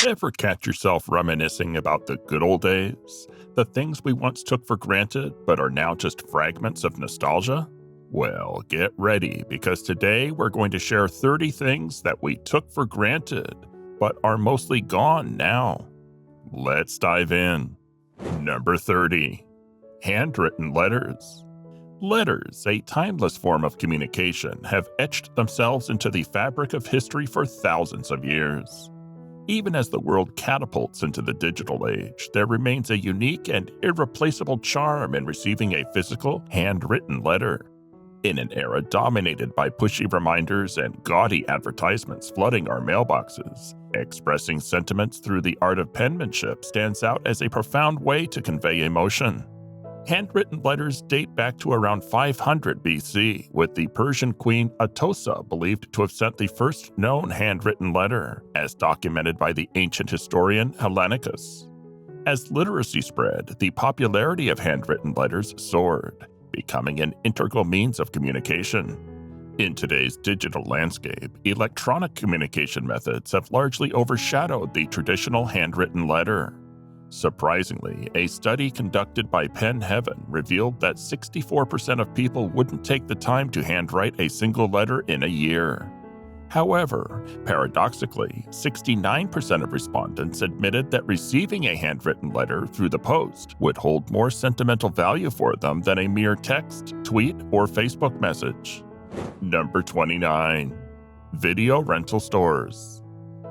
Ever catch yourself reminiscing about the good old days? The things we once took for granted but are now just fragments of nostalgia? Well, get ready because today we're going to share 30 things that we took for granted but are mostly gone now. Let's dive in. Number 30. Handwritten letters. Letters, a timeless form of communication, have etched themselves into the fabric of history for thousands of years. Even as the world catapults into the digital age, there remains a unique and irreplaceable charm in receiving a physical, handwritten letter. In an era dominated by pushy reminders and gaudy advertisements flooding our mailboxes, expressing sentiments through the art of penmanship stands out as a profound way to convey emotion. Handwritten letters date back to around 500 BC, with the Persian queen Atossa believed to have sent the first known handwritten letter, as documented by the ancient historian Hellenicus. As literacy spread, the popularity of handwritten letters soared, becoming an integral means of communication. In today's digital landscape, electronic communication methods have largely overshadowed the traditional handwritten letter. Surprisingly, a study conducted by Pen Heaven revealed that 64% of people wouldn't take the time to handwrite a single letter in a year. However, paradoxically, 69% of respondents admitted that receiving a handwritten letter through the post would hold more sentimental value for them than a mere text, tweet, or Facebook message. Number 29. Video rental stores.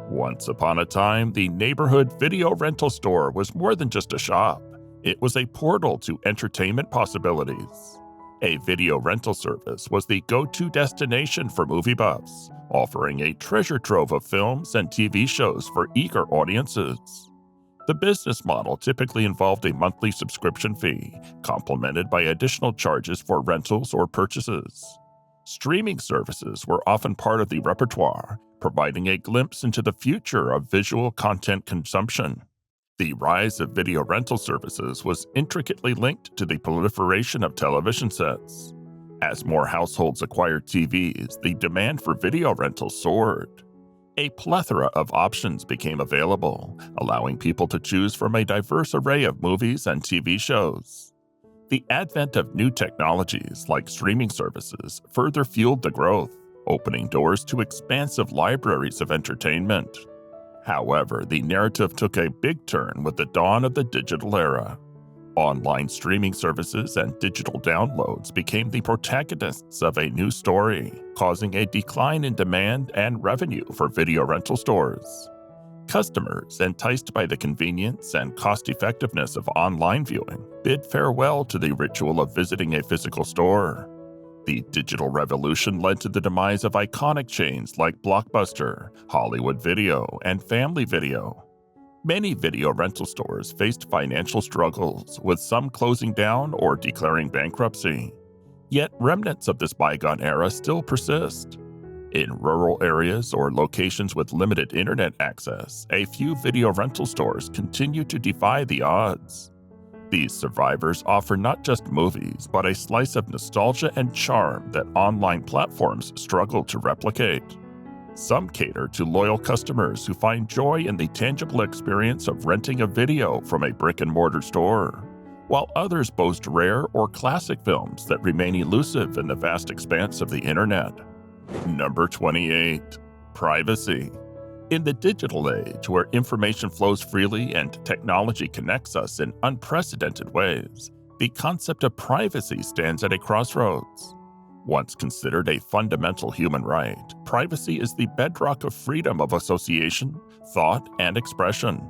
Once upon a time, the neighborhood video rental store was more than just a shop. It was a portal to entertainment possibilities. A video rental service was the go-to destination for movie buffs, offering a treasure trove of films and TV shows for eager audiences. The business model typically involved a monthly subscription fee, complemented by additional charges for rentals or purchases. Streaming services were often part of the repertoire, providing a glimpse into the future of visual content consumption. The rise of video rental services was intricately linked to the proliferation of television sets. As more households acquired TVs, the demand for video rentals soared. A plethora of options became available, allowing people to choose from a diverse array of movies and TV shows. The advent of new technologies like streaming services further fueled the growth, opening doors to expansive libraries of entertainment. However, the narrative took a big turn with the dawn of the digital era. Online streaming services and digital downloads became the protagonists of a new story, causing a decline in demand and revenue for video rental stores. Customers, enticed by the convenience and cost-effectiveness of online viewing, bid farewell to the ritual of visiting a physical store. The digital revolution led to the demise of iconic chains like Blockbuster, Hollywood Video, and Family Video. Many video rental stores faced financial struggles, with some closing down or declaring bankruptcy. Yet remnants of this bygone era still persist. In rural areas or locations with limited internet access, a few video rental stores continue to defy the odds. These survivors offer not just movies, but a slice of nostalgia and charm that online platforms struggle to replicate. Some cater to loyal customers who find joy in the tangible experience of renting a video from a brick-and-mortar store, while others boast rare or classic films that remain elusive in the vast expanse of the internet. Number 28. Privacy. In the digital age, where information flows freely and technology connects us in unprecedented ways, the concept of privacy stands at a crossroads. Once considered a fundamental human right, privacy is the bedrock of freedom of association, thought, and expression.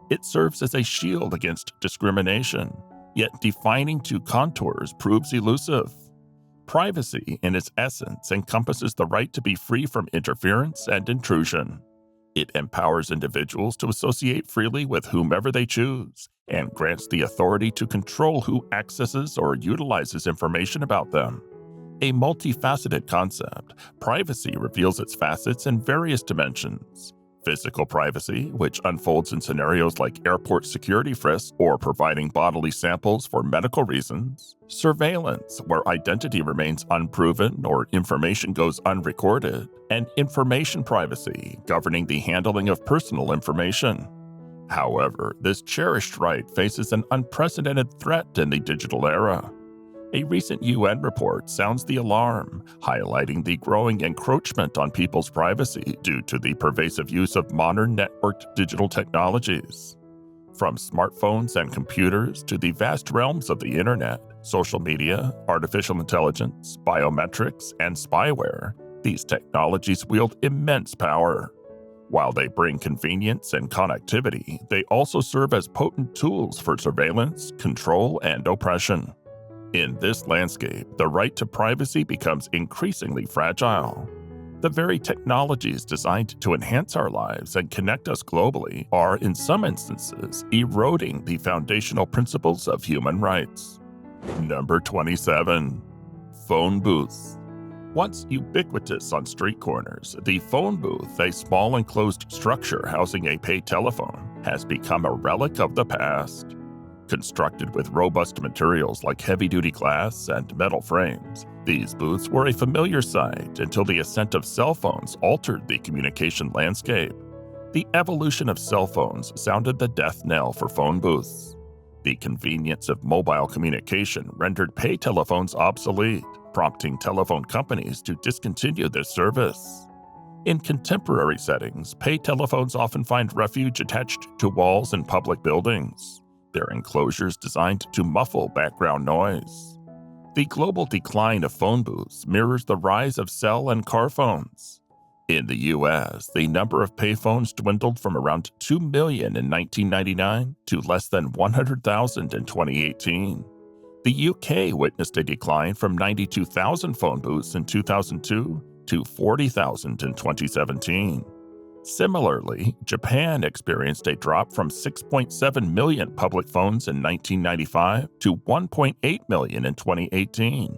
It serves as a shield against discrimination, yet defining to contours proves elusive. Privacy, in its essence, encompasses the right to be free from interference and intrusion. It empowers individuals to associate freely with whomever they choose, and grants the authority to control who accesses or utilizes information about them. A multifaceted concept, privacy reveals its facets in various dimensions, Physical privacy, which unfolds in scenarios like airport security frisks or providing bodily samples for medical reasons. Surveillance, where identity remains unproven or information goes unrecorded. And information privacy, governing the handling of personal information. However, this cherished right faces an unprecedented threat in the digital era. A recent UN report sounds the alarm, highlighting the growing encroachment on people's privacy due to the pervasive use of modern networked digital technologies. From smartphones and computers to the vast realms of the internet, social media, artificial intelligence, biometrics, and spyware, these technologies wield immense power. While they bring convenience and connectivity, they also serve as potent tools for surveillance, control, and oppression. In this landscape, the right to privacy becomes increasingly fragile. The very technologies designed to enhance our lives and connect us globally are, in some instances, eroding the foundational principles of human rights. Number 27. Phone booths. Once ubiquitous on street corners, the phone booth, a small enclosed structure housing a pay telephone, has become a relic of the past. Constructed with robust materials like heavy-duty glass and metal frames, these booths were a familiar sight until the ascent of cell phones altered the communication landscape. The evolution of cell phones sounded the death knell for phone booths. The convenience of mobile communication rendered pay telephones obsolete, prompting telephone companies to discontinue this service. In contemporary settings, pay telephones often find refuge attached to walls in public buildings, their enclosures designed to muffle background noise. The global decline of phone booths mirrors the rise of cell and car phones. In the US, the number of payphones dwindled from around 2 million in 1999 to less than 100,000 in 2018. The UK witnessed a decline from 92,000 phone booths in 2002 to 40,000 in 2017. Similarly, Japan experienced a drop from 6.7 million public phones in 1995 to 1.8 million in 2018.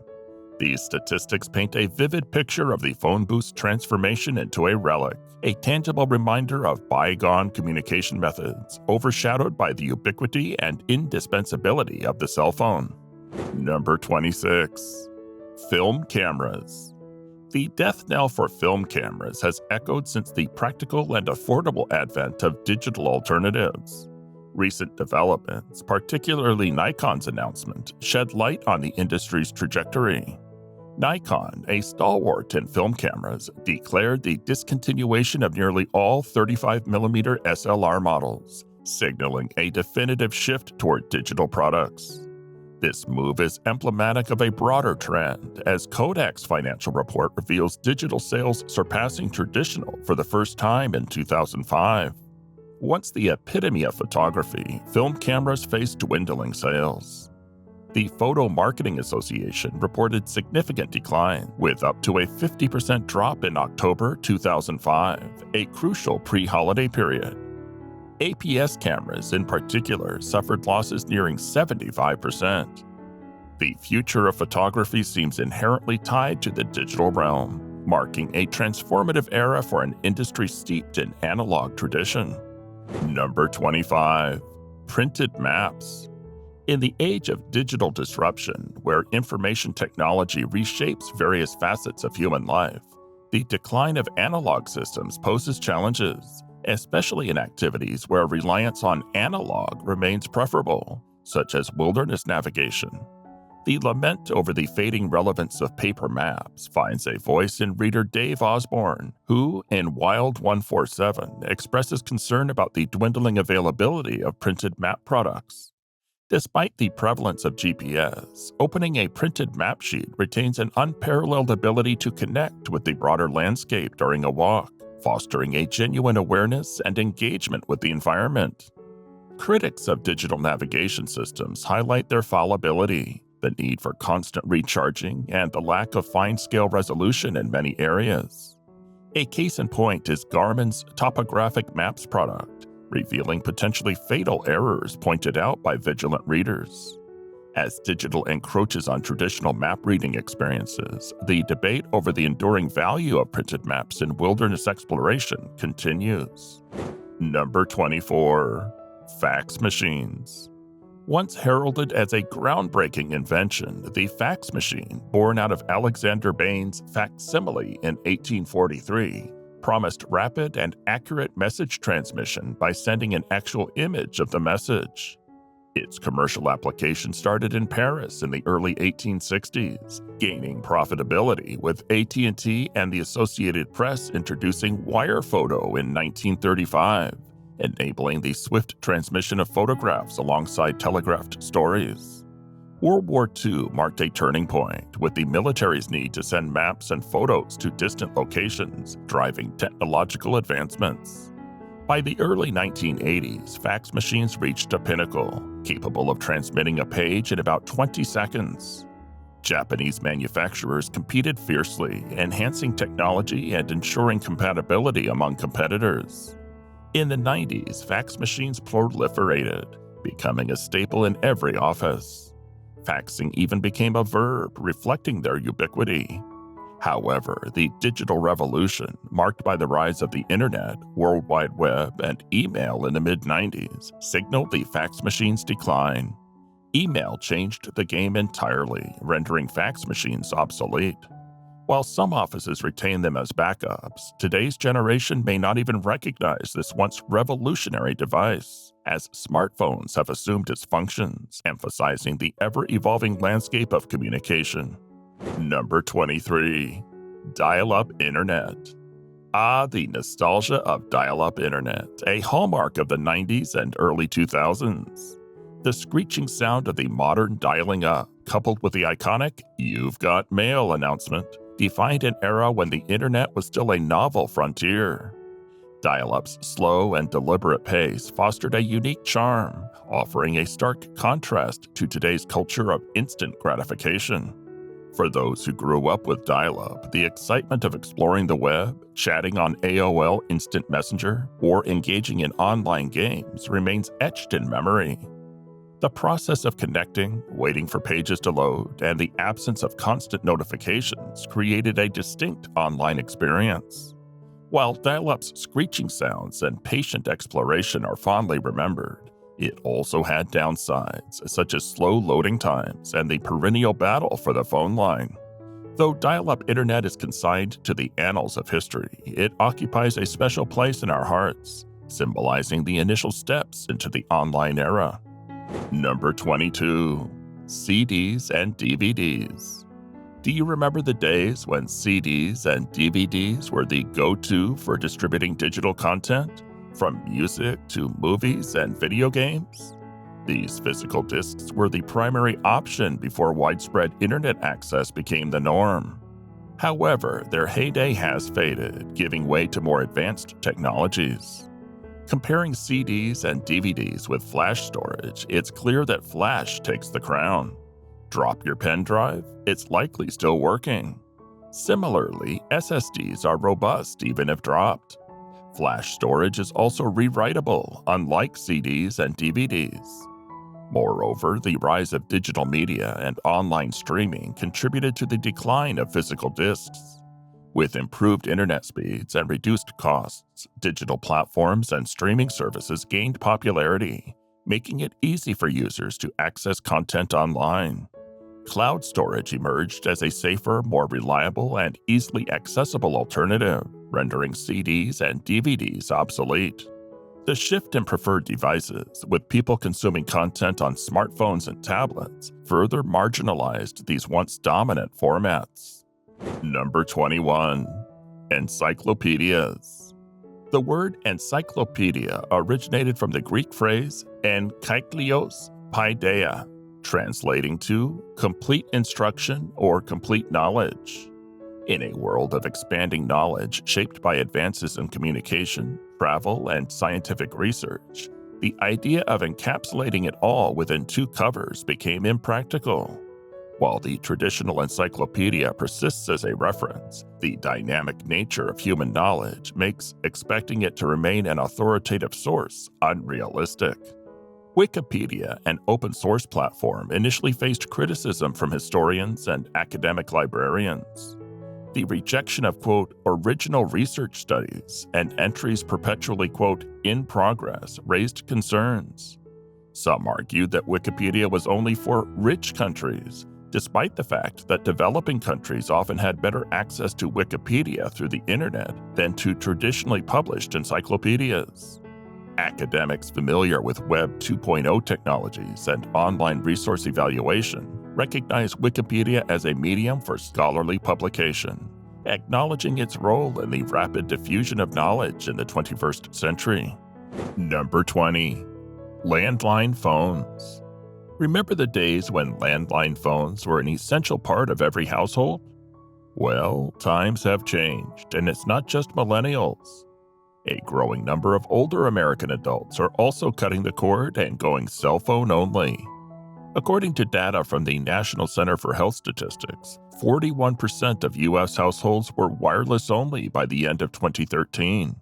These statistics paint a vivid picture of the phone booth's transformation into a relic, a tangible reminder of bygone communication methods, overshadowed by the ubiquity and indispensability of the cell phone. Number 26. Film cameras. The death knell for film cameras has echoed since the practical and affordable advent of digital alternatives. Recent developments, particularly Nikon's announcement, shed light on the industry's trajectory. Nikon, a stalwart in film cameras, declared the discontinuation of nearly all 35mm SLR models, signaling a definitive shift toward digital products. This move is emblematic of a broader trend, as Kodak's financial report reveals digital sales surpassing traditional for the first time in 2005. Once the epitome of photography, film cameras faced dwindling sales. The Photo Marketing Association reported significant decline, with up to a 50% drop in October 2005, a crucial pre-holiday period. APS cameras, in particular, suffered losses nearing 75%. The future of photography seems inherently tied to the digital realm, marking a transformative era for an industry steeped in analog tradition. Number 25. Printed maps. In the age of digital disruption, where information technology reshapes various facets of human life, the decline of analog systems poses challenges, especially in activities where reliance on analog remains preferable, such as wilderness navigation. The lament over the fading relevance of paper maps finds a voice in reader Dave Osborne, who, in Wild 147, expresses concern about the dwindling availability of printed map products. Despite the prevalence of GPS, opening a printed map sheet retains an unparalleled ability to connect with the broader landscape during a walk, fostering a genuine awareness and engagement with the environment. Critics of digital navigation systems highlight their fallibility, the need for constant recharging, and the lack of fine-scale resolution in many areas. A case in point is Garmin's Topographic Maps product, revealing potentially fatal errors pointed out by vigilant readers. As digital encroaches on traditional map reading experiences, the debate over the enduring value of printed maps in wilderness exploration continues. Number 24. Fax machines. Once heralded as a groundbreaking invention, the fax machine, born out of Alexander Bain's facsimile in 1843, promised rapid and accurate message transmission by sending an actual image of the message. Its commercial application started in Paris in the early 1860s, gaining profitability with AT&T and the Associated Press introducing wire photo in 1935, enabling the swift transmission of photographs alongside telegraphed stories. World War II marked a turning point, with the military's need to send maps and photos to distant locations, driving technological advancements. By the early 1980s, fax machines reached a pinnacle, capable of transmitting a page in about 20 seconds. Japanese manufacturers competed fiercely, enhancing technology and ensuring compatibility among competitors. In the 90s, fax machines proliferated, becoming a staple in every office. Faxing even became a verb, reflecting their ubiquity. However, the digital revolution, marked by the rise of the Internet, World Wide Web, and email in the mid-90s, signaled the fax machine's decline. Email changed the game entirely, rendering fax machines obsolete. While some offices retain them as backups, today's generation may not even recognize this once revolutionary device, as smartphones have assumed its functions, emphasizing the ever-evolving landscape of communication. Number 23. Dial-Up Internet. Ah, the nostalgia of dial-up internet, a hallmark of the 90s and early 2000s. The screeching sound of the modern dialing up, coupled with the iconic "You've Got Mail" announcement, defined an era when the internet was still a novel frontier. Dial-up's slow and deliberate pace fostered a unique charm, offering a stark contrast to today's culture of instant gratification. For those who grew up with dial-up, the excitement of exploring the web, chatting on AOL Instant Messenger, or engaging in online games remains etched in memory. The process of connecting, waiting for pages to load, and the absence of constant notifications created a distinct online experience. While dial-up's screeching sounds and patient exploration are fondly remembered, it also had downsides, such as slow loading times and the perennial battle for the phone line. Though dial-up internet is consigned to the annals of history, it occupies a special place in our hearts, symbolizing the initial steps into the online era. Number 22. CDs and DVDs. Do you remember the days when CDs and DVDs were the go-to for distributing digital content? From music to movies and video games? These physical discs were the primary option before widespread internet access became the norm. However, their heyday has faded, giving way to more advanced technologies. Comparing CDs and DVDs with flash storage, it's clear that flash takes the crown. Drop your pen drive, it's likely still working. Similarly, SSDs are robust even if dropped. Flash storage is also rewritable, unlike CDs and DVDs. Moreover, the rise of digital media and online streaming contributed to the decline of physical discs. With improved internet speeds and reduced costs, digital platforms and streaming services gained popularity, making it easy for users to access content online. Cloud storage emerged as a safer, more reliable, and easily accessible alternative, rendering CDs and DVDs obsolete. The shift in preferred devices, with people consuming content on smartphones and tablets, further marginalized these once dominant formats. Number 21. Encyclopedias. The word encyclopedia originated from the Greek phrase enkyklios paideia, translating to complete instruction or complete knowledge. In a world of expanding knowledge shaped by advances in communication, travel, and scientific research, the idea of encapsulating it all within two covers became impractical. While the traditional encyclopedia persists as a reference, the dynamic nature of human knowledge makes expecting it to remain an authoritative source unrealistic. Wikipedia, an open source platform, initially faced criticism from historians and academic librarians. The rejection of, quote, original research studies and entries perpetually, quote, in progress raised concerns. Some argued that Wikipedia was only for rich countries, despite the fact that developing countries often had better access to Wikipedia through the internet than to traditionally published encyclopedias. Academics familiar with Web 2.0 technologies and online resource evaluation recognize Wikipedia as a medium for scholarly publication, acknowledging its role in the rapid diffusion of knowledge in the 21st century. Number 20. Landline phones. Remember the days when landline phones were an essential part of every household? Well, times have changed, and it's not just millennials. A growing number of older American adults are also cutting the cord and going cell phone only. According to data from the National Center for Health Statistics, 41% of U.S. households were wireless only by the end of 2013.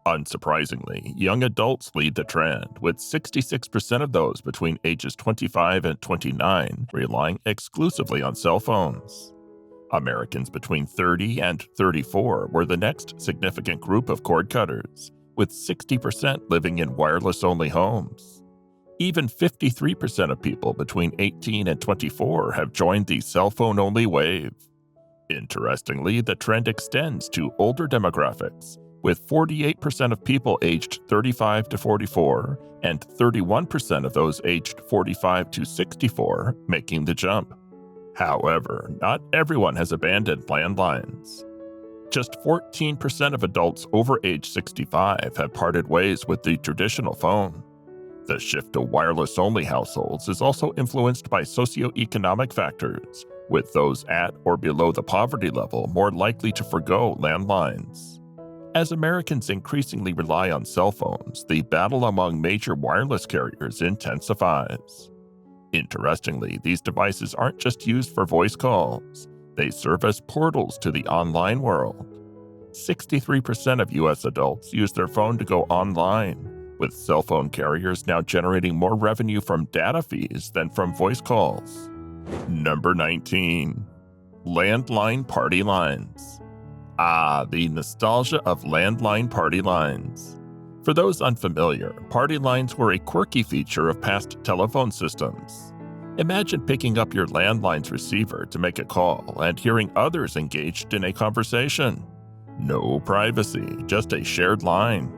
Unsurprisingly, young adults lead the trend, with 66% of those between ages 25 and 29 relying exclusively on cell phones. Americans between 30 and 34 were the next significant group of cord cutters, with 60% living in wireless-only homes. Even 53% of people between 18 and 24 have joined the cell phone-only wave. Interestingly, the trend extends to older demographics, with 48% of people aged 35 to 44 and 31% of those aged 45 to 64 making the jump. However, not everyone has abandoned landlines. Just 14% of adults over age 65 have parted ways with the traditional phone. The shift to wireless-only households is also influenced by socioeconomic factors, with those at or below the poverty level more likely to forgo landlines. As Americans increasingly rely on cell phones, the battle among major wireless carriers intensifies. Interestingly, these devices aren't just used for voice calls. They serve as portals to the online world. 63% of U.S. adults use their phone to go online, with cell phone carriers now generating more revenue from data fees than from voice calls. Number 19. Landline party lines. The nostalgia of landline party lines. For those unfamiliar, party lines were a quirky feature of past telephone systems. Imagine picking up your landline's receiver to make a call and hearing others engaged in a conversation. No privacy, just a shared line.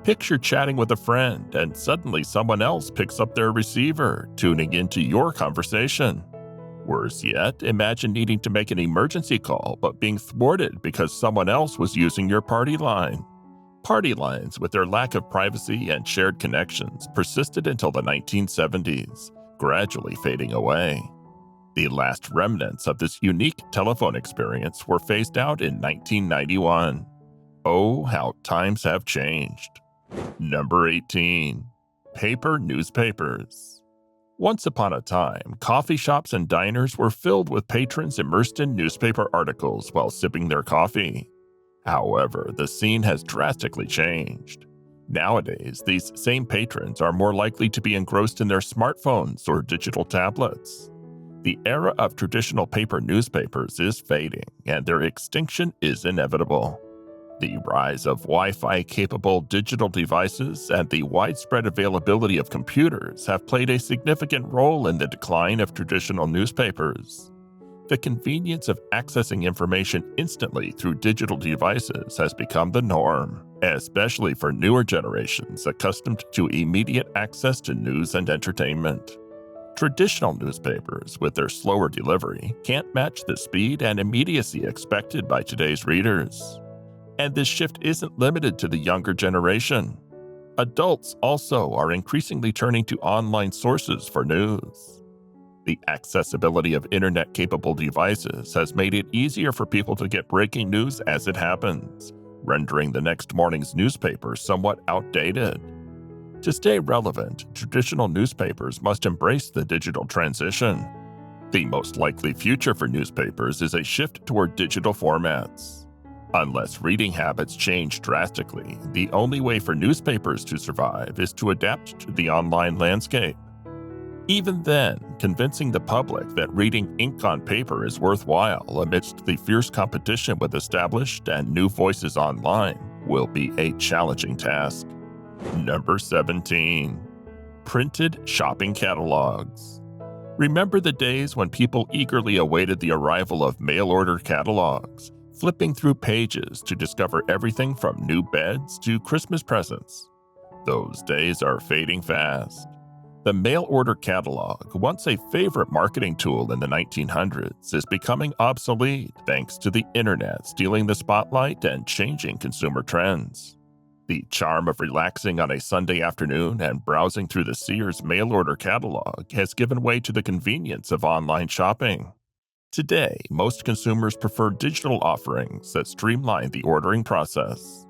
Picture chatting with a friend and suddenly someone else picks up their receiver, tuning into your conversation. Worse yet, imagine needing to make an emergency call but being thwarted because someone else was using your party line. Party lines, with their lack of privacy and shared connections, persisted until the 1970s, gradually fading away. The last remnants of this unique telephone experience were phased out in 1991. Oh, how times have changed. Number 18. Paper newspapers. Once upon a time, coffee shops and diners were filled with patrons immersed in newspaper articles while sipping their coffee. However, the scene has drastically changed. Nowadays, these same patrons are more likely to be engrossed in their smartphones or digital tablets. The era of traditional paper newspapers is fading, and their extinction is inevitable. The rise of Wi-Fi-capable digital devices and the widespread availability of computers have played a significant role in the decline of traditional newspapers. The convenience of accessing information instantly through digital devices has become the norm, especially for newer generations accustomed to immediate access to news and entertainment. Traditional newspapers, with their slower delivery, can't match the speed and immediacy expected by today's readers. And this shift isn't limited to the younger generation. Adults also are increasingly turning to online sources for news. The accessibility of internet-capable devices has made it easier for people to get breaking news as it happens, rendering the next morning's newspaper somewhat outdated. To stay relevant, traditional newspapers must embrace the digital transition. The most likely future for newspapers is a shift toward digital formats. Unless reading habits change drastically, the only way for newspapers to survive is to adapt to the online landscape. Even then, convincing the public that reading ink on paper is worthwhile amidst the fierce competition with established and new voices online will be a challenging task. Number 17. Printed shopping catalogs. Remember the days when people eagerly awaited the arrival of mail-order catalogs, flipping through pages to discover everything from new beds to Christmas presents? Those days are fading fast. The mail-order catalog, once a favorite marketing tool in the 1900s, is becoming obsolete thanks to the internet stealing the spotlight and changing consumer trends. The charm of relaxing on a Sunday afternoon and browsing through the Sears mail-order catalog has given way to the convenience of online shopping. Today, most consumers prefer digital offerings that streamline the ordering process.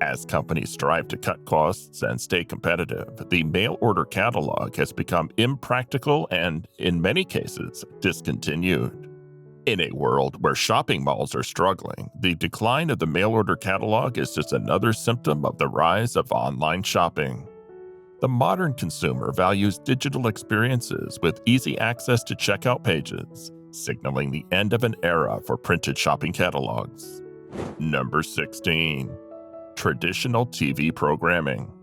As companies strive to cut costs and stay competitive, the mail-order catalog has become impractical and, in many cases, discontinued. In a world where shopping malls are struggling, the decline of the mail-order catalog is just another symptom of the rise of online shopping. The modern consumer values digital experiences with easy access to checkout pages, signaling the end of an era for printed shopping catalogs. Number 16. Traditional TV programming.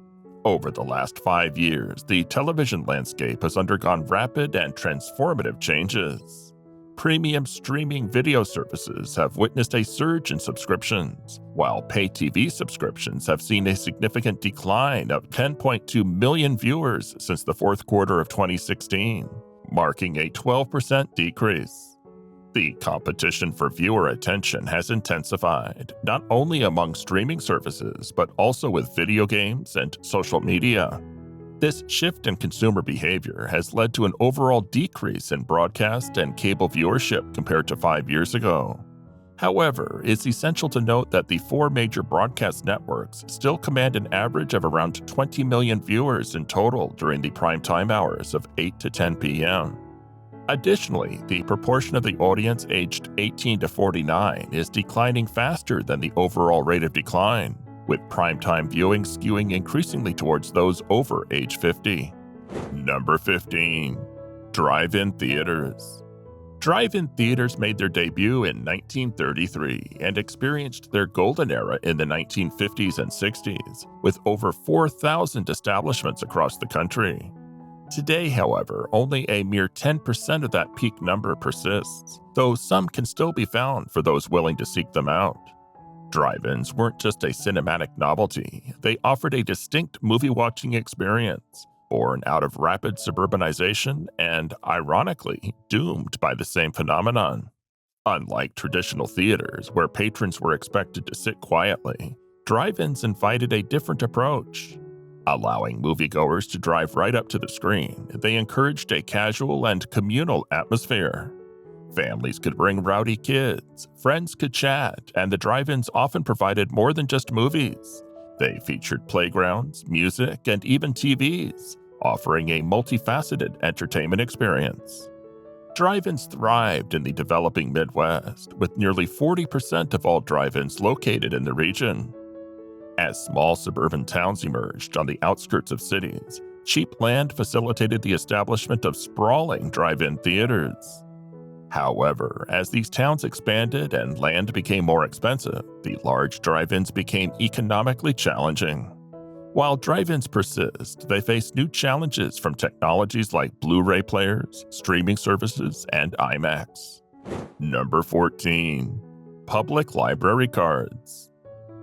Over the last 5 years, the television landscape has undergone rapid and transformative changes. Premium streaming video services have witnessed a surge in subscriptions, while pay TV subscriptions have seen a significant decline of 10.2 million viewers since the fourth quarter of 2016, marking a 12% decrease. The competition for viewer attention has intensified, not only among streaming services, but also with video games and social media. This shift in consumer behavior has led to an overall decrease in broadcast and cable viewership compared to 5 years ago. However, it's essential to note that the 4 major broadcast networks still command an average of around 20 million viewers in total during the primetime hours of 8 to 10 p.m. Additionally, the proportion of the audience aged 18 to 49 is declining faster than the overall rate of decline, with primetime viewing skewing increasingly towards those over age 50. Number 15. Drive-in theaters. Drive-in theaters made their debut in 1933 and experienced their golden era in the 1950s and 60s, with over 4,000 establishments across the country. Today, however, only a mere 10% of that peak number persists, though some can still be found for those willing to seek them out. Drive-ins weren't just a cinematic novelty, they offered a distinct movie-watching experience, born out of rapid suburbanization and, ironically, doomed by the same phenomenon. Unlike traditional theaters, where patrons were expected to sit quietly, drive-ins invited a different approach. Allowing moviegoers to drive right up to the screen, they encouraged a casual and communal atmosphere. Families could bring rowdy kids, friends could chat, and the drive-ins often provided more than just movies. They featured playgrounds, music, and even TVs, offering a multifaceted entertainment experience. Drive-ins thrived in the developing Midwest, with nearly 40% of all drive-ins located in the region. As small suburban towns emerged on the outskirts of cities, cheap land facilitated the establishment of sprawling drive-in theaters. However, as these towns expanded and land became more expensive, the large drive-ins became economically challenging. While drive-ins persist, they face new challenges from technologies like Blu-ray players, streaming services, and IMAX. Number 14. Public library cards.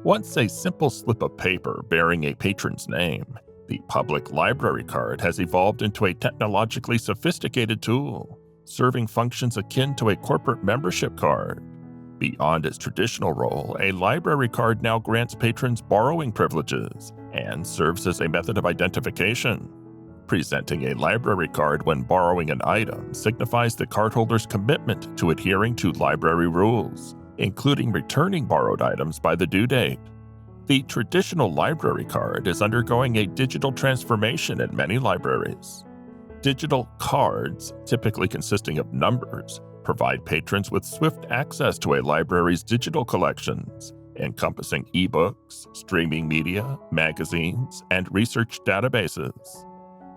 Once a simple slip of paper bearing a patron's name, the public library card has evolved into a technologically sophisticated tool, serving functions akin to a corporate membership card. Beyond its traditional role, a library card now grants patrons borrowing privileges and serves as a method of identification. Presenting a library card when borrowing an item signifies the cardholder's commitment to adhering to library rules, including returning borrowed items by the due date. The traditional library card is undergoing a digital transformation in many libraries. Digital cards, typically consisting of numbers, provide patrons with swift access to a library's digital collections, encompassing ebooks, streaming media, magazines, and research databases.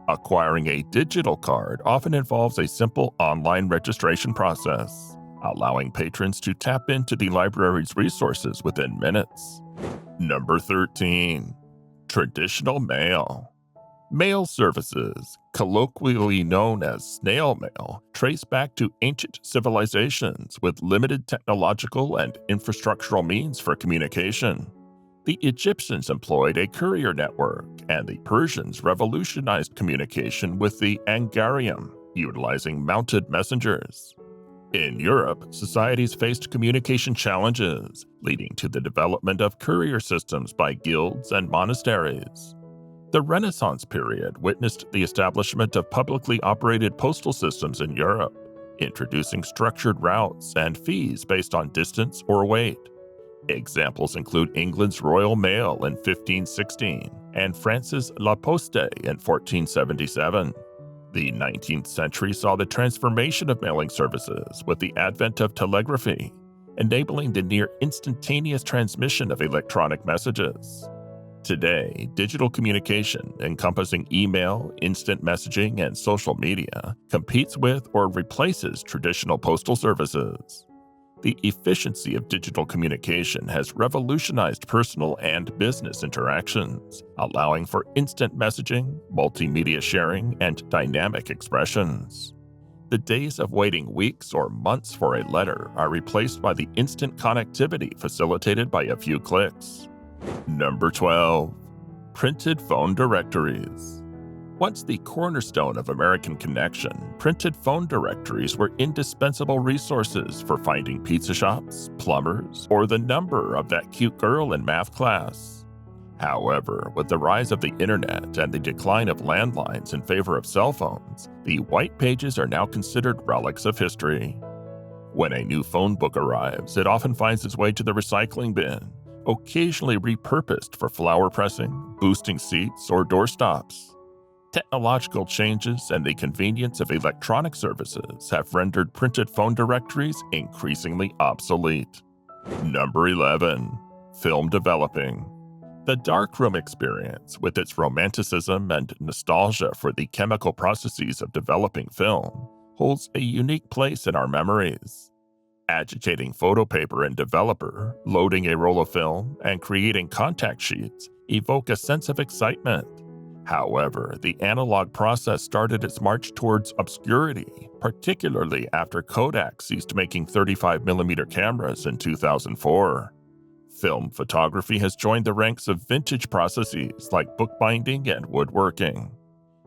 Acquiring a digital card often involves a simple online registration process, allowing patrons to tap into the library's resources within minutes. Number 13. Traditional mail. Mail services, colloquially known as snail mail, trace back to ancient civilizations with limited technological and infrastructural means for communication. The Egyptians employed a courier network, and the Persians revolutionized communication with the angarium, utilizing mounted messengers. In Europe, societies faced communication challenges, leading to the development of courier systems by guilds and monasteries. The Renaissance period witnessed the establishment of publicly operated postal systems in Europe, introducing structured routes and fees based on distance or weight. Examples include England's Royal Mail in 1516 and France's La Poste in 1477. The 19th century saw the transformation of mailing services with the advent of telegraphy, enabling the near instantaneous transmission of electronic messages. Today, digital communication, encompassing email, instant messaging, and social media, competes with or replaces traditional postal services. The efficiency of digital communication has revolutionized personal and business interactions, allowing for instant messaging, multimedia sharing, and dynamic expressions. The days of waiting weeks or months for a letter are replaced by the instant connectivity facilitated by a few clicks. Number 12. Printed phone directories. Once the cornerstone of American connection, printed phone directories were indispensable resources for finding pizza shops, plumbers, or the number of that cute girl in math class. However, with the rise of the internet and the decline of landlines in favor of cell phones, the white pages are now considered relics of history. When a new phone book arrives, it often finds its way to the recycling bin, occasionally repurposed for flower pressing, boosting seats, or doorstops. Technological changes and the convenience of electronic services have rendered printed phone directories increasingly obsolete. Number 11. Film developing. The darkroom experience, with its romanticism and nostalgia for the chemical processes of developing film, holds a unique place in our memories. Agitating photo paper and developer, loading a roll of film, and creating contact sheets evoke a sense of excitement. However, the analog process started its march towards obscurity, particularly after Kodak ceased making 35mm cameras in 2004. Film photography has joined the ranks of vintage processes like bookbinding and woodworking.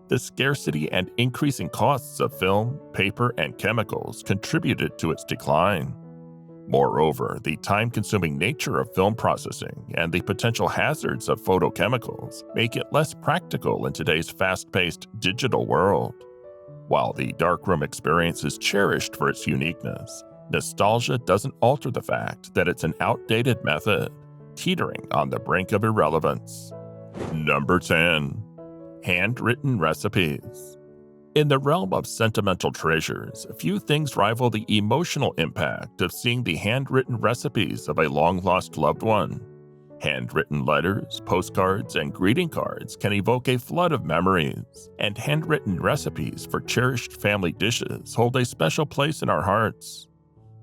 The scarcity and increasing costs of film, paper, and chemicals contributed to its decline. Moreover, the time-consuming nature of film processing and the potential hazards of photochemicals make it less practical in today's fast-paced digital world. While the darkroom experience is cherished for its uniqueness, nostalgia doesn't alter the fact that it's an outdated method, teetering on the brink of irrelevance. Number 10. Handwritten recipes. In the realm of sentimental treasures, few things rival the emotional impact of seeing the handwritten recipes of a long-lost loved one. Handwritten letters, postcards, and greeting cards can evoke a flood of memories, and handwritten recipes for cherished family dishes hold a special place in our hearts.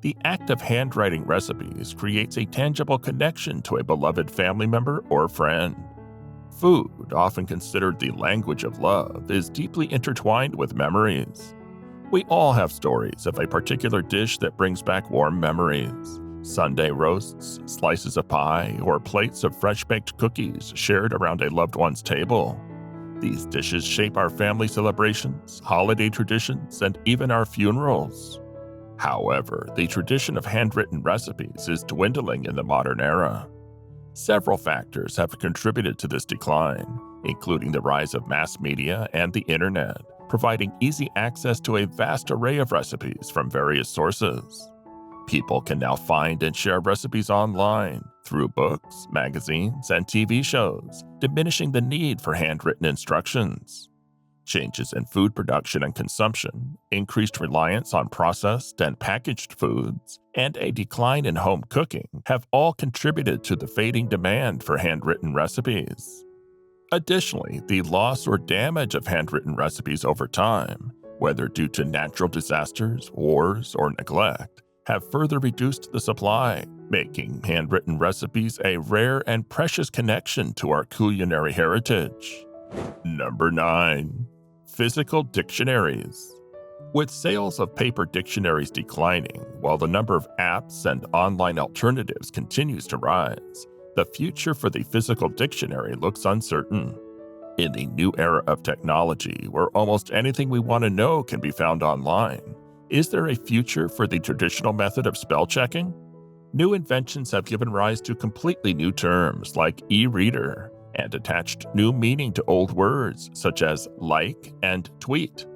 The act of handwriting recipes creates a tangible connection to a beloved family member or friend. Food, often considered the language of love, is deeply intertwined with memories. We all have stories of a particular dish that brings back warm memories. Sunday roasts, slices of pie, or plates of fresh-baked cookies shared around a loved one's table. These dishes shape our family celebrations, holiday traditions, and even our funerals. However, the tradition of handwritten recipes is dwindling in the modern era. Several factors have contributed to this decline, including the rise of mass media and the internet, providing easy access to a vast array of recipes from various sources. People can now find and share recipes online, through books, magazines, and TV shows, diminishing the need for handwritten instructions. Changes in food production and consumption, increased reliance on processed and packaged foods, and a decline in home cooking have all contributed to the fading demand for handwritten recipes. Additionally, the loss or damage of handwritten recipes over time, whether due to natural disasters, wars, or neglect, have further reduced the supply, making handwritten recipes a rare and precious connection to our culinary heritage. Number 9. Physical dictionaries. With sales of paper dictionaries declining while the number of apps and online alternatives continues to rise, the future for the physical dictionary looks uncertain. In the new era of technology, where almost anything we want to know can be found online, is there a future for the traditional method of spell checking? New inventions have given rise to completely new terms like e-reader and attached new meaning to old words such as like and tweet.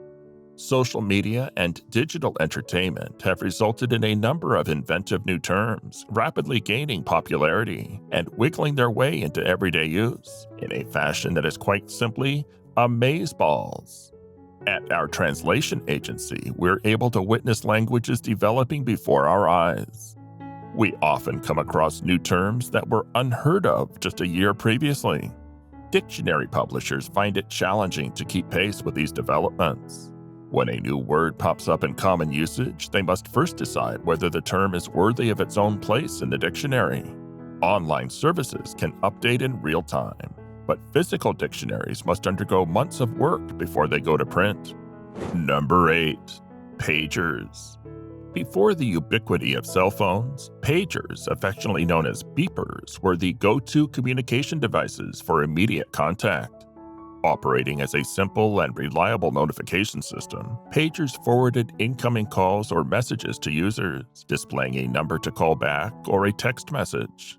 Social media and digital entertainment have resulted in a number of inventive new terms, rapidly gaining popularity and wiggling their way into everyday use in a fashion that is quite simply amazeballs. At our translation agency, we're able to witness languages developing before our eyes. We often come across new terms that were unheard of just a year previously. Dictionary publishers find it challenging to keep pace with these developments. When a new word pops up in common usage, they must first decide whether the term is worthy of its own place in the dictionary. Online services can update in real time, but physical dictionaries must undergo months of work before they go to print. Number 8. Pagers. Before the ubiquity of cell phones, pagers, affectionately known as beepers, were the go-to communication devices for immediate contact. Operating as a simple and reliable notification system, pagers forwarded incoming calls or messages to users, displaying a number to call back or a text message.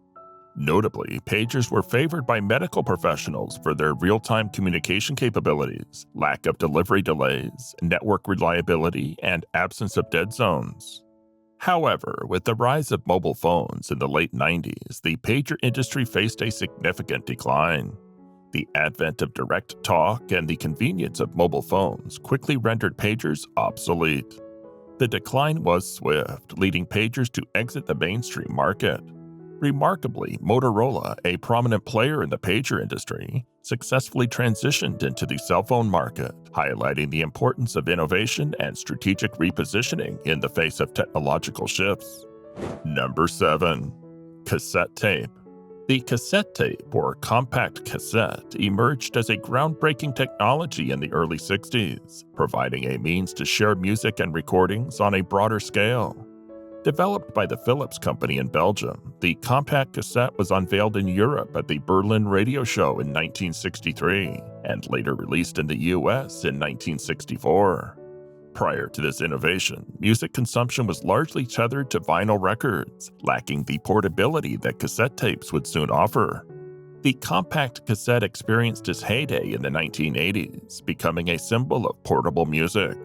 Notably, pagers were favored by medical professionals for their real-time communication capabilities, lack of delivery delays, network reliability, and absence of dead zones. However, with the rise of mobile phones in the late 90s, the pager industry faced a significant decline. The advent of direct talk and the convenience of mobile phones quickly rendered pagers obsolete. The decline was swift, leading pagers to exit the mainstream market. Remarkably, Motorola, a prominent player in the pager industry, successfully transitioned into the cell phone market, highlighting the importance of innovation and strategic repositioning in the face of technological shifts. Number 7. Cassette tape. The cassette tape, or compact cassette, emerged as a groundbreaking technology in the early 60s, providing a means to share music and recordings on a broader scale. Developed by the Philips Company in Belgium, the compact cassette was unveiled in Europe at the Berlin Radio Show in 1963, and later released in the US in 1964. Prior to this innovation, music consumption was largely tethered to vinyl records, lacking the portability that cassette tapes would soon offer. The compact cassette experienced its heyday in the 1980s, becoming a symbol of portable music.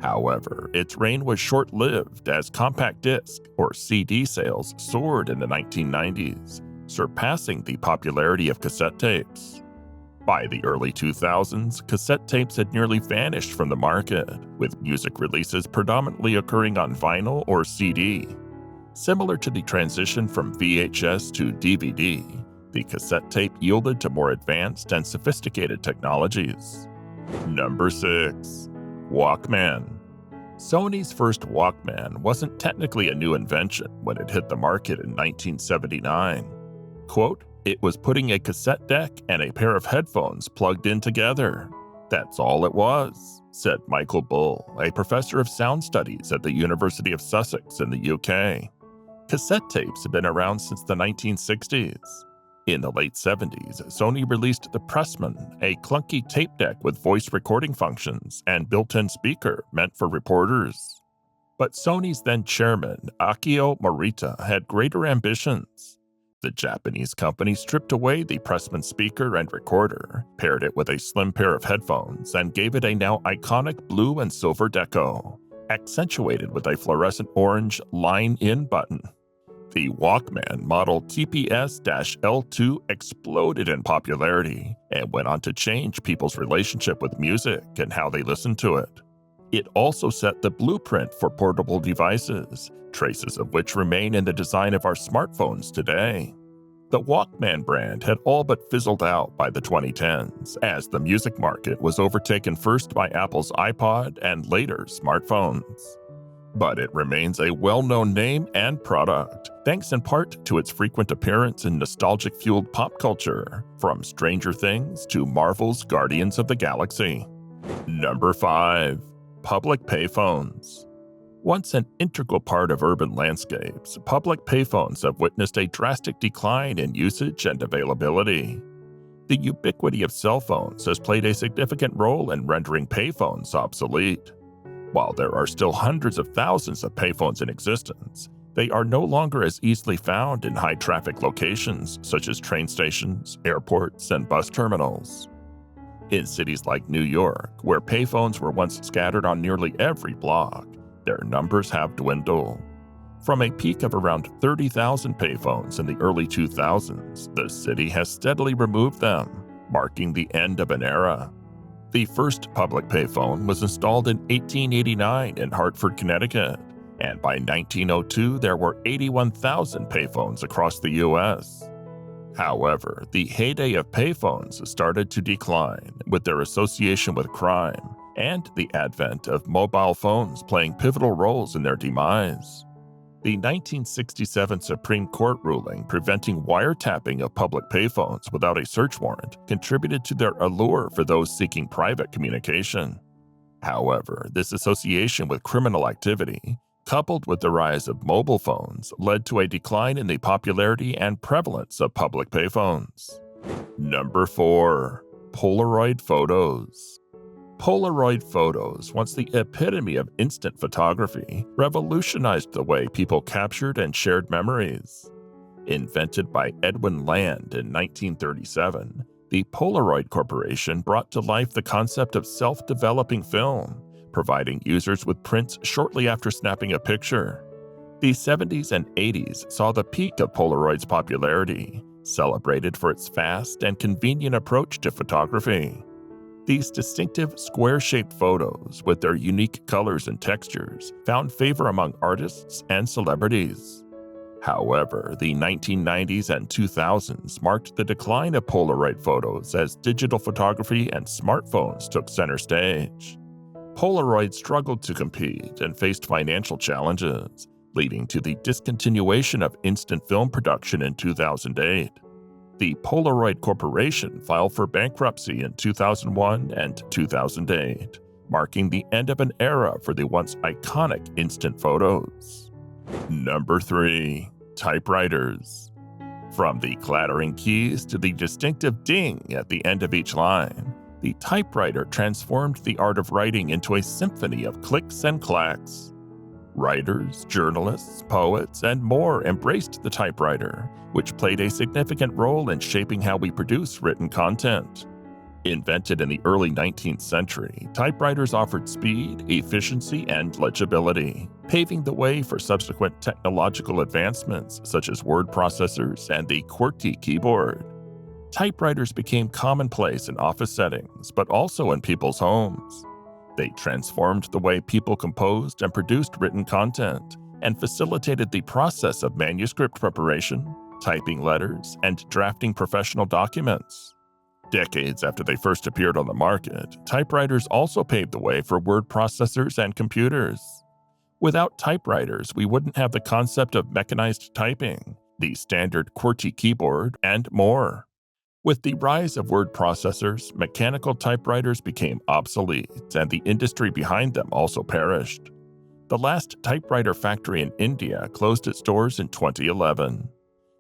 However, its reign was short-lived as compact disc, or CD sales soared in the 1990s, surpassing the popularity of cassette tapes. By the early 2000s, cassette tapes had nearly vanished from the market, with music releases predominantly occurring on vinyl or CD. Similar to the transition from VHS to DVD, the cassette tape yielded to more advanced and sophisticated technologies. Number 6. Walkman. Sony's first Walkman wasn't technically a new invention when it hit the market in 1979. Quote, "It was putting a cassette deck and a pair of headphones plugged in together. That's all it was," said Michael Bull, a professor of sound studies at the University of Sussex in the UK. Cassette tapes have been around since the 1960s. In the late 70s, Sony released the Pressman, a clunky tape deck with voice recording functions and built-in speaker meant for reporters. But Sony's then chairman, Akio Morita, had greater ambitions. The Japanese company stripped away the Pressman speaker and recorder, paired it with a slim pair of headphones, and gave it a now iconic blue and silver deco, accentuated with a fluorescent orange line-in button. The Walkman model TPS-L2 exploded in popularity and went on to change people's relationship with music and how they listened to it. It also set the blueprint for portable devices, traces of which remain in the design of our smartphones today. The Walkman brand had all but fizzled out by the 2010s, as the music market was overtaken first by Apple's iPod and later smartphones. But it remains a well-known name and product, thanks in part to its frequent appearance in nostalgic-fueled pop culture, from Stranger Things to Marvel's Guardians of the Galaxy. Number 5. Public payphones. Once an integral part of urban landscapes, public payphones have witnessed a drastic decline in usage and availability. The ubiquity of cell phones has played a significant role in rendering payphones obsolete. While there are still hundreds of thousands of payphones in existence, they are no longer as easily found in high-traffic locations such as train stations, airports, and bus terminals. In cities like New York, where payphones were once scattered on nearly every block, their numbers have dwindled. From a peak of around 30,000 payphones in the early 2000s, the city has steadily removed them, marking the end of an era. The first public payphone was installed in 1889 in Hartford, Connecticut, and by 1902 there were 81,000 payphones across the U.S. However, the heyday of payphones started to decline with their association with crime and the advent of mobile phones playing pivotal roles in their demise. The 1967 Supreme Court ruling preventing wiretapping of public payphones without a search warrant contributed to their allure for those seeking private communication. However, this association with criminal activity, coupled with the rise of mobile phones, led to a decline in the popularity and prevalence of public payphones. Number 4. Polaroid photos. Polaroid photos, once the epitome of instant photography, revolutionized the way people captured and shared memories. Invented by Edwin Land in 1937, the Polaroid Corporation brought to life the concept of self-developing film, providing users with prints shortly after snapping a picture. The 70s and 80s saw the peak of Polaroid's popularity, celebrated for its fast and convenient approach to photography. These distinctive square-shaped photos, with their unique colors and textures, found favor among artists and celebrities. However, the 1990s and 2000s marked the decline of Polaroid photos as digital photography and smartphones took center stage. Polaroid struggled to compete and faced financial challenges, leading to the discontinuation of instant film production in 2008. The Polaroid Corporation filed for bankruptcy in 2001 and 2008, marking the end of an era for the once iconic instant photos. Number 3. Typewriters. From the clattering keys to the distinctive ding at the end of each line, the typewriter transformed the art of writing into a symphony of clicks and clacks. Writers, journalists, poets, and more embraced the typewriter, which played a significant role in shaping how we produce written content. Invented in the early 19th century, typewriters offered speed, efficiency, and legibility, paving the way for subsequent technological advancements such as word processors and the QWERTY keyboard. Typewriters became commonplace in office settings, but also in people's homes. They transformed the way people composed and produced written content, and facilitated the process of manuscript preparation, typing letters, and drafting professional documents. Decades after they first appeared on the market, typewriters also paved the way for word processors and computers. Without typewriters, we wouldn't have the concept of mechanized typing, the standard QWERTY keyboard, and more. With the rise of word processors, mechanical typewriters became obsolete, and the industry behind them also perished. The last typewriter factory in India closed its doors in 2011.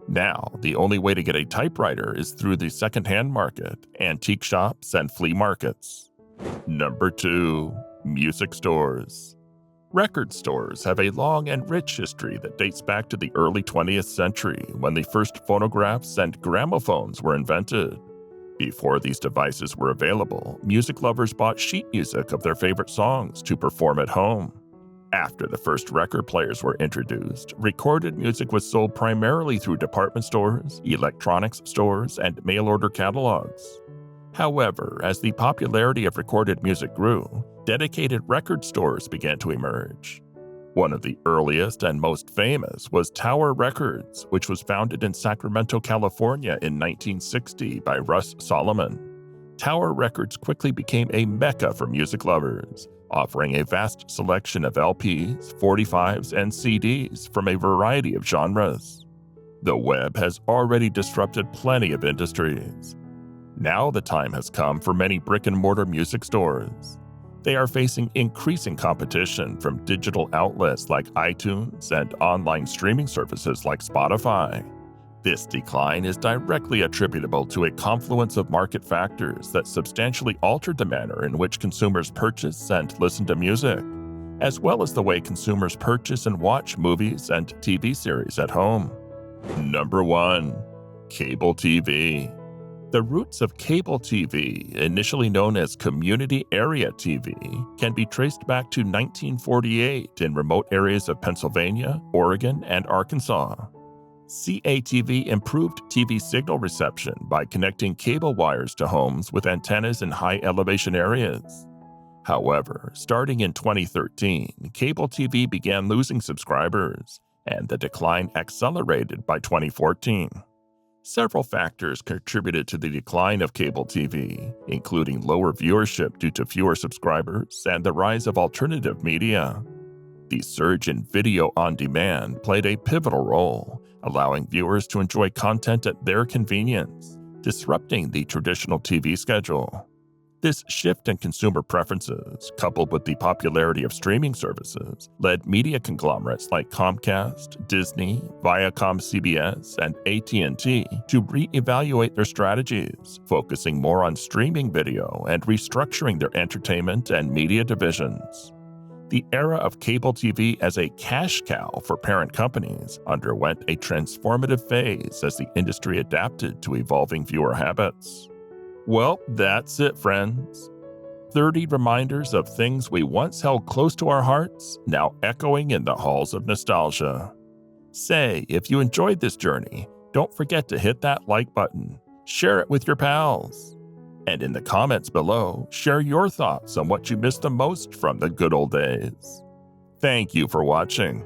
Now, the only way to get a typewriter is through the second-hand market, antique shops, and flea markets. Number 2. Music stores. Record stores have a long and rich history that dates back to the early 20th century when the first phonographs and gramophones were invented. Before these devices were available, music lovers bought sheet music of their favorite songs to perform at home. After the first record players were introduced, recorded music was sold primarily through department stores, electronics stores, and mail-order catalogs. However, as the popularity of recorded music grew, dedicated record stores began to emerge. One of the earliest and most famous was Tower Records, which was founded in Sacramento, California in 1960 by Russ Solomon. Tower Records quickly became a mecca for music lovers, offering a vast selection of LPs, 45s, and CDs from a variety of genres. The web has already disrupted plenty of industries. Now the time has come for many brick-and-mortar music stores. They are facing increasing competition from digital outlets like iTunes and online streaming services like Spotify. This decline is directly attributable to a confluence of market factors that substantially altered the manner in which consumers purchase and listen to music, as well as the way consumers purchase and watch movies and TV series at home. Number 1. Cable TV. The roots of cable TV, initially known as community area TV, can be traced back to 1948 in remote areas of Pennsylvania, Oregon, and Arkansas. CATV improved TV signal reception by connecting cable wires to homes with antennas in high-elevation areas. However, starting in 2013, cable TV began losing subscribers, and the decline accelerated by 2014. Several factors contributed to the decline of cable TV, including lower viewership due to fewer subscribers and the rise of alternative media. The surge in video on demand played a pivotal role, allowing viewers to enjoy content at their convenience, disrupting the traditional TV schedule. This shift in consumer preferences, coupled with the popularity of streaming services, led media conglomerates like Comcast, Disney, Viacom-CBS, and AT&T to reevaluate their strategies, focusing more on streaming video and restructuring their entertainment and media divisions. The era of cable TV as a cash cow for parent companies underwent a transformative phase as the industry adapted to evolving viewer habits. Well, that's it, friends. 30 reminders of things we once held close to our hearts, now echoing in the halls of nostalgia. Say, if you enjoyed this journey, don't forget to hit that like button, share it with your pals, and in the comments below, share your thoughts on what you missed the most from the good old days. Thank you for watching.